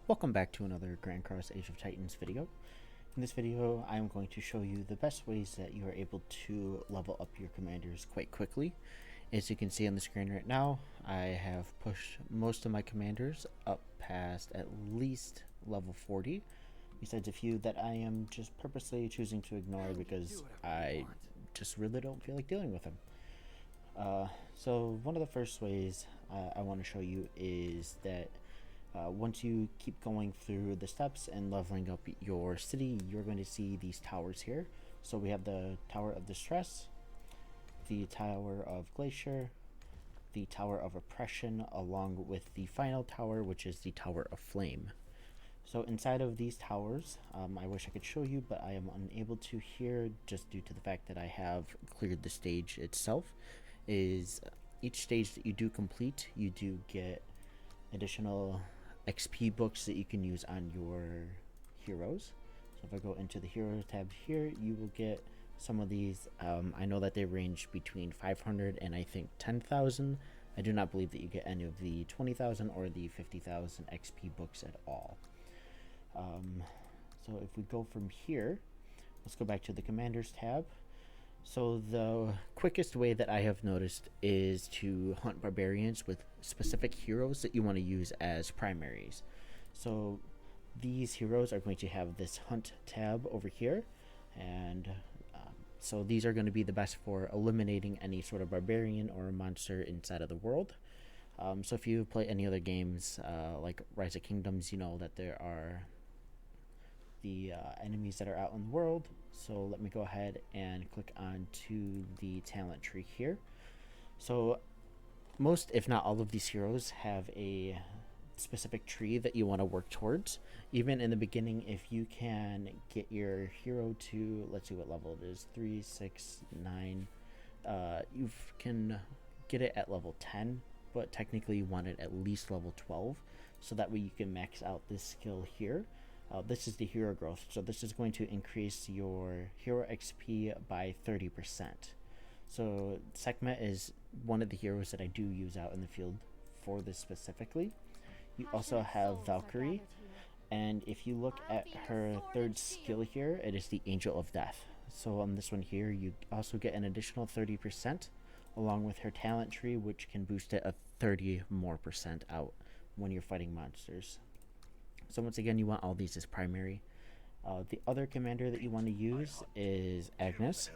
Welcome back to another Grand Cross Age of Titans video. In this video, I am going to show you the best ways that you are able to level up your commanders quite quickly. As you can see on the screen right now, I have pushed most of my commanders up past at least level 40, besides a few that I am just purposely choosing to ignore because I just really don't feel like dealing with them. So one of the first ways I want to show you is that once you keep going through the steps and leveling up your city, you're going to see these towers here. So we have the Tower of Distress, the Tower of Glacier, the Tower of Oppression, along with the final tower, which is the Tower of Flame. So inside of these towers, I wish I could show you, but I am unable to here just due to the fact that I have cleared the stage itself. Is each stage that you do complete, you do get additional XP books that you can use on your heroes. So if I go into the hero tab here, you will get some of these. I know that they range between 500 and I think 10,000. I do not believe that you get any of the 20,000 or the 50,000 XP books at all. So if we go from here, let's go back to the commanders tab. So the quickest way that I have noticed is to hunt barbarians with specific heroes that you want to use as primaries. So these heroes are going to have this hunt tab over here, and so these are going to be the best for eliminating any sort of barbarian or monster inside of the world. So if you play any other games like Rise of Kingdoms, you know that there are the enemies that are out in the world. So let me go ahead and click on to the talent tree here. So most, if not all, of these heroes have a specific tree that you want to work towards. Even in the beginning, if you can get your hero to, let's see what level it is, 3, 6, 9, you can get it at level 10, but technically you want it at least level 12, so that way you can max out this skill here. This is the hero growth, so this is going to increase your hero XP by 30%. So Sekhmet is one of the heroes that I do use out in the field for this specifically. You also have Valkyrie, and if you look at her third skill here, it is the Angel of Death. So on this one here, you also get an additional 30% along with her talent tree, which can boost it a 30% more out when you're fighting monsters. So once again, you want all these as primary. The other commander that you want to use is Agnes.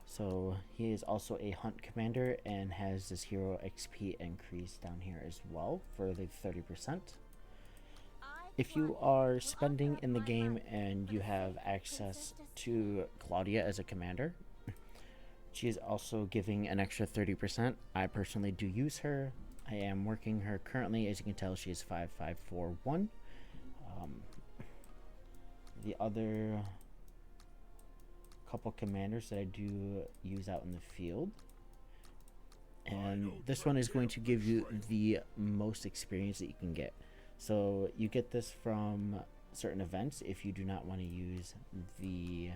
So he is also a hunt commander and has this hero XP increase down here as well for the 30%. If you are spending in the game and you have access to Claudia as a commander, she is also giving an extra 30%. I personally do use her. I am working her currently. As you can tell, she is 5541. The other couple commanders that I do use out in the field, and this one is going to give you the most experience that you can get. So you get this from certain events if you do not want to use the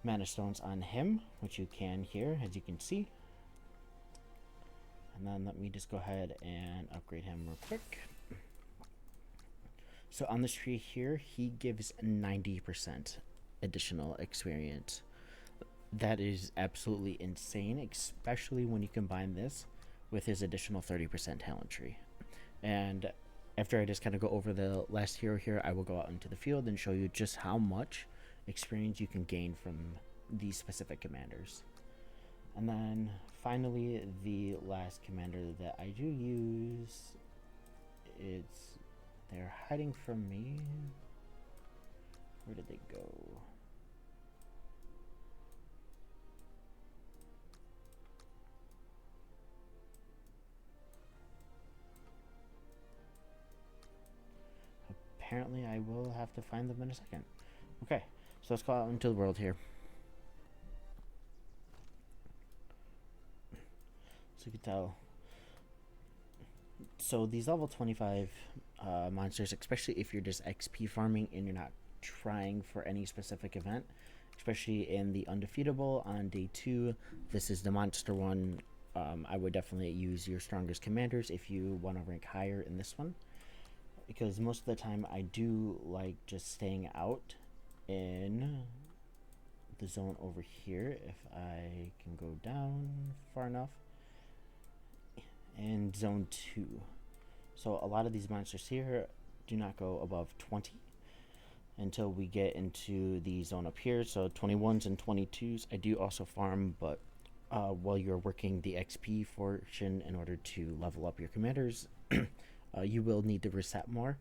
mana stones on him, which you can here, as you can see. And then let me just go ahead and upgrade him real quick. So on this tree here, he gives 90% additional experience. That is absolutely insane, especially when you combine this with his additional 30% talent tree. And after I just kind of go over the last hero here, I will go out into the field and show you just how much experience you can gain from these specific commanders. And then finally, the last commander that I do use, they're hiding from me. Where did they go? Apparently I will have to find them in a second. Okay, so let's go out into the world here. So you can tell. So these level 25 monsters, especially if you're just XP farming and you're not trying for any specific event, especially in the undefeatable on day 2, this is the monster one. I would definitely use your strongest commanders if you want to rank higher in this one. because most of the time I do like just staying out in the zone over here. If I can go down far enough, and zone 2. So a lot of these monsters here do not go above 20 until we get into the zone up here. So 21s and 22s I do also farm, but while you're working the XP fortune in order to level up your commanders, you will need to reset more,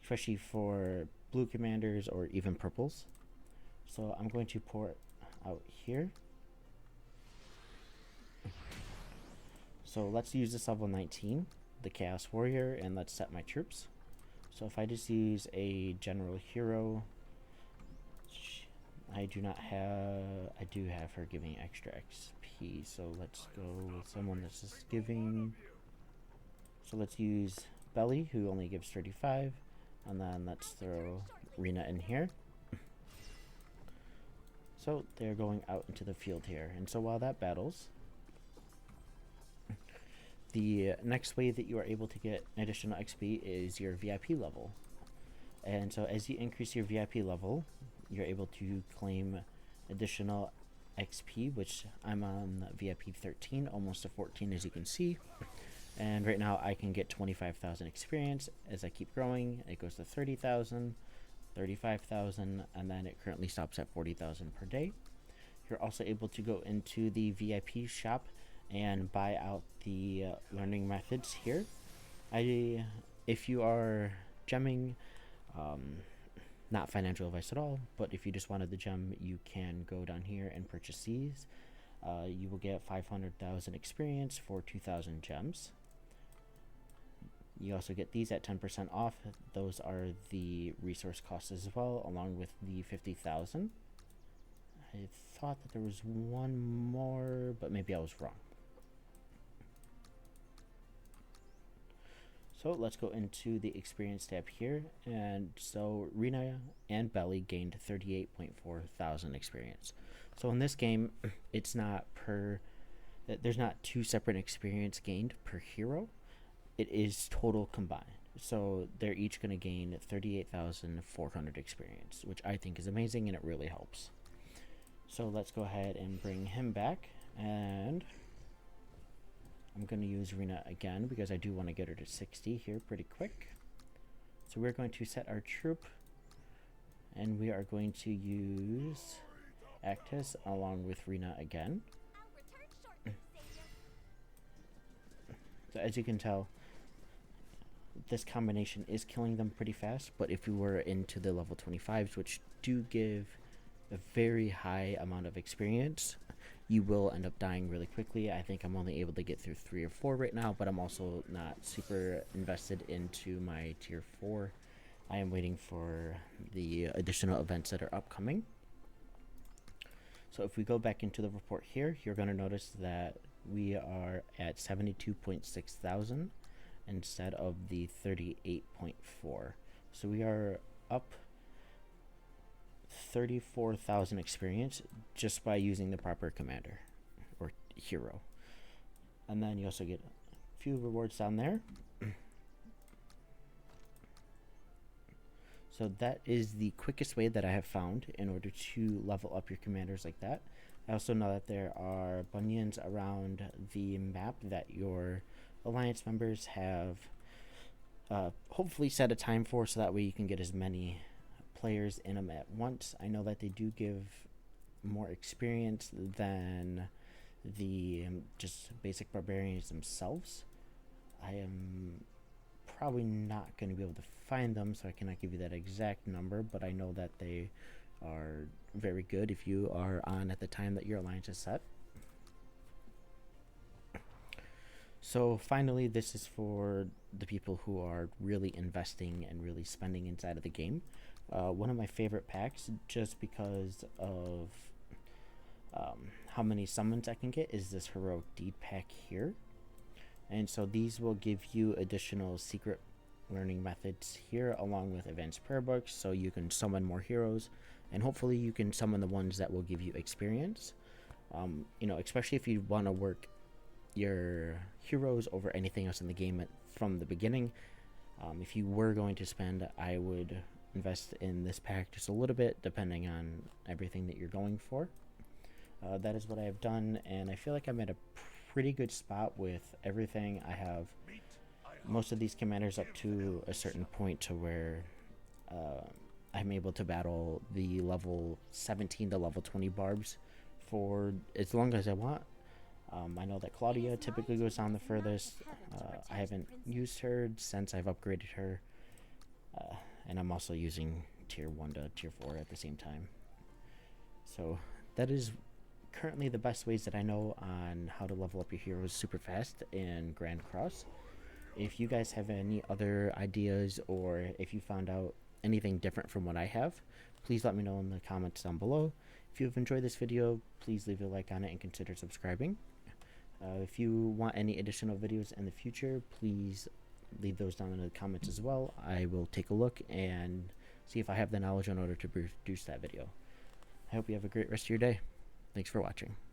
especially for blue commanders or even purples. So I'm going to pour it out here. So let's use this level 19, the Chaos Warrior, and let's set my troops. So if I just use a general hero, I do have her giving extra XP, so let's go with someone that's just giving. So let's use Belly, who only gives 35, and then let's throw Rena in here. So they're going out into the field here, and so while that battles, the next way that you are able to get additional XP is your VIP level. And so as you increase your VIP level, you're able to claim additional XP, which I'm on VIP 13, almost to 14 as you can see. And right now I can get 25,000 experience. As I keep growing, it goes to 30,000, 35,000, and then it currently stops at 40,000 per day. You're also able to go into the VIP shop and buy out the learning methods here. If you are gemming, not financial advice at all, but if you just wanted the gem, you can go down here and purchase these. You will get 500,000 experience for 2,000 gems. You also get these at 10% off. Those are the resource costs as well, along with the 50,000. I thought that there was one more, but maybe I was wrong. So let's go into the experience tab here, and so Rena and Belly gained 38.4 thousand experience. So in this game, it's not there's not two separate experience gained per hero. It is total combined. So they're each going to gain 38,400 experience, which I think is amazing and it really helps. So let's go ahead and bring him back, and I'm going to use Rena again because I do want to get her to 60 here pretty quick. So we're going to set our troop, and we are going to use Actus along with Rena again. So as you can tell, this combination is killing them pretty fast, but if we were into the level 25s, which do give a very high amount of experience, you will end up dying really quickly. I think I'm only able to get through 3 or 4 right now, but I'm also not super invested into my tier 4. I am waiting for the additional events that are upcoming. So if we go back into the report here, you're going to notice that we are at 72.6 thousand instead of the 38.4. So we are up 34,000 experience just by using the proper commander or hero. And then you also get a few rewards down there. So that is the quickest way that I have found in order to level up your commanders like that. I also know that there are bunions around the map that your alliance members have hopefully set a time for, so that way you can get as many players in them at once. I know that they do give more experience than the just basic barbarians themselves. I am probably not going to be able to find them, so I cannot give you that exact number, but I know that they are very good if you are on at the time that your alliance is set. So finally, this is for the people who are really investing and really spending inside of the game. One of my favorite packs, just because of how many summons I can get, is this Heroic Deed pack here. And so these will give you additional secret learning methods here, along with advanced prayer books, so you can summon more heroes, and hopefully you can summon the ones that will give you experience. You know, especially if you want to work your heroes over anything else in the game from the beginning. If you were going to spend, I would invest in this pack just a little bit, depending on everything that you're going for. That is what I have done, and I feel like I'm at a pretty good spot with everything. I have most of these commanders up to a certain point to where I'm able to battle the level 17 to level 20 barbs for as long as I want. I know that Claudia typically goes down the furthest. I haven't used her since I've upgraded her, and I'm also using tier 1 to tier 4 at the same time. So that is currently the best ways that I know on how to level up your heroes super fast in Grand Cross. If you guys have any other ideas, or if you found out anything different from what I have, please let me know in the comments down below. If you have enjoyed this video, please leave a like on it and consider subscribing. If you want any additional videos in the future, please leave those down in the comments as well. I will take a look and see if I have the knowledge in order to produce that video. I hope you have a great rest of your day. Thanks for watching.